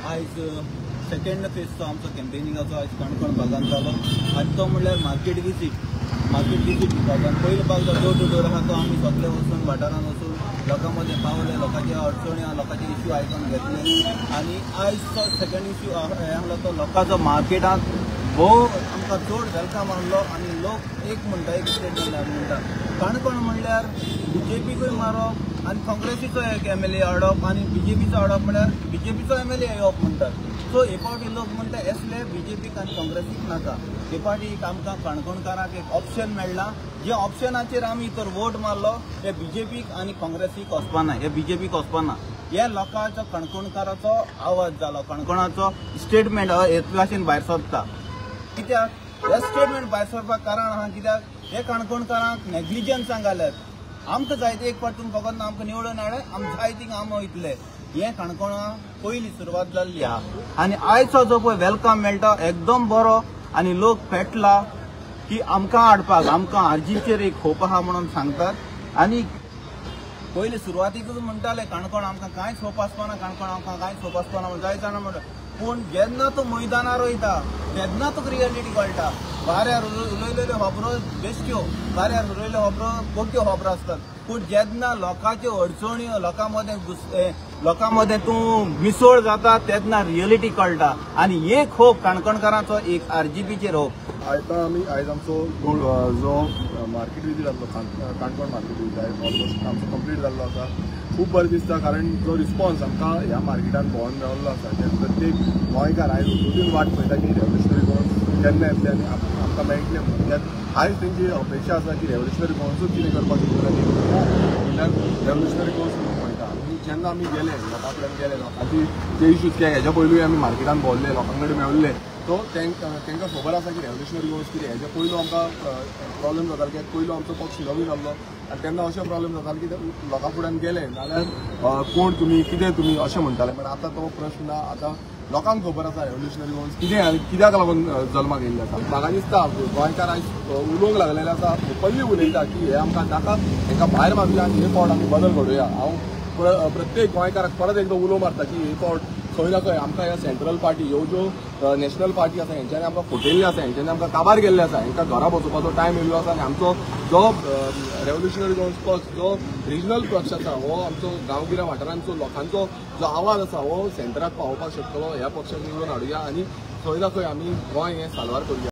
आज सेकंड फेजचो आमचो कॅम्पेनिंगाचो आज काणकोण भागात जालो। आज तो म्हणल्यार मार्केट विजीट दिवपाचो। पयलो भाग जो डोर टू डोर आहा तो आमी सगळे वचून वाठारांत वचून लोकां मदें पावले, लोकांच्या अडचणी लोकांचे इश्यू आयकून घेतले। आनी आयज तो सेकंड इश्यू हे आसलो तो लोकांचो मार्केटांत भोव आमकां चड वेलकम आसलो। आनी लोक एक म्हणटा, एक स्टेटमेंट म्हणटा काणकोण म्हणल्यार बीजेपीकूय मारप आनी काँग्रेसीचो एक एमएलए हाडप आनी बीजेपीचो हाडप म्हणल्यार बीजेपीचो एमएलए येवप म्हणटात। सो हे फावटी लोक म्हणटा असले बीजेपीक आनी काँग्रेसीक नाका। हे फावटी आमकां काणकोणकारांक एक ऑप्शन मेळ्ळा, जे ऑप्शनाचेर आमी तर वोट मारलो हे बीजेपीक आनी काँग्रेसीक वचपाना, हे बीजेपीक वचपाना। हे लोकांचो काणकोणकाराचो आवाज जालो, काणकोणाचो स्टेटमेंट हे भाशेन भायर सरता। कित्याक हे स्टेटमेंट भायर सरपाक कारण आहा, कित्याक हे काणकोणकारांक नेग्लिजन्सांक घाल्यात। आमकां जाय ते एक फावट तुमकां फकत आमकां निवडून हाडले, आमकां जाय तींग आम वयतले। हे काणकोणा पयली सुरवात जाल्ली आहा आनी आयचो जो पळय वेलकम मेळटा एकदम बरो आनी लोक पेटला की आमकां हाडपाक, आमकां आरजीचेर एक होप आहा म्हणून सांगतात। आनी पयली सुरवातीकूच म्हणटाले काणकोण आमकां कांयच होप आसपाना, काणकोण आमकां कांयच होप आसपाना म्हणून जाय जाणा म्हणटा। पूण जेन्ना तूं मैदानार वयता तेन्ना तुका रियलिटी कळटा। भाऱ्यार उलयलेल्यो खबरो बेश्ट्यो, भाऱ्यार उलयल्यो खबरो खोट्यो खबरो आसतात। पूण जेन्ना लोकांच्यो अडचण्यो लोकां मदें तूं मिसळ जाता तेन्ना रियलिटी कळटा। आनी एक होप काणकोणकारांचो एक आरजीपीचेर होप। आयज आमचो जो मार्केट विजीट जाल्लो काणकोण मार्केट विजीट ऑलमोस्ट आमचो कंप्लीट जाल्लो आसा। खूब बरें दिसता, कारण जो रिस्पॉन्स आमकां ह्या मार्केटान भोंवून मेळिल्लो आसा ते प्रत्येक गोंयकार आयज उतून वाट पळयता की रेव्होल्युशनरी गोवन्स केन्ना येतले आनी आमकां मेळटले म्हणून। कित्याक आयज तेंची अपेक्षा आसा की रेव्होल्युशनरी गोवन्सूच कितें करपाक म्हणल्यार रेव्होल्युशनरी गोवन्स म्हणून पळयता। आनी जेन्ना आमी गेले लोकां कडेन गेले, लोकांची जे इश्यूज हेच्या पयलूय आमी मार्केटान भोंवले, लोकां कडेन मेळिल्ले, तो तांकां खबर आसा की रेव्होल्युशनरी गोवन्स कितें। हेच्या पयलू आमकां प्रॉब्लेम जातालो, कित्याक पयलू आमचो पक्ष नवीन आसलो आनी तेन्ना अशें प्रॉब्लेम जाताले की लोकां फुड्यान गेले जाल्यार कोण तुमी, कितें तुमी अशें म्हणटाले। बट आतां तो प्रश्न ना, आतां लोकांक खबर आसा रेव्होल्युशनरी गोवन्स कितें आनी कित्याक लागून जल्माक येयल्ले आसा। म्हाका दिसता गोंयकार आयज उलोवंक लागलेले आसा, ओपनली उलयता की हे आमकां नाका, हांकां भायर मारूया आनी हे फावट आमी बदल घडोवया। हांव प्रत्येक गोंयकाराक परत एकदां उलोव मारता की हे फावट खंय ना खंय आमकां ह्या सेंट्रल पार्टी ह्यो ज्यो नॅशनल पार्टी आसा हेंच्यांनी आमकां फटयल्ले आसा, हेंच्यांनी आमकां काबार केल्ले आसा, हेंकां घरा बसोवपाचो टायम येयल्लो आसा। आनी आमचो जो रेव्होल्युशनरी गोवन्स पक्ष, जो रिजनल पक्ष आसा, हो आमचो गांवगिऱ्या वाठारांचो लोकांचो जो आवाज आसा हो सेंटराक पावोवपाक शकतलो। ह्या पक्षाक निवडून हाडुया आनी खंय ना खंय आमी गोंय हें साल्वार करुया।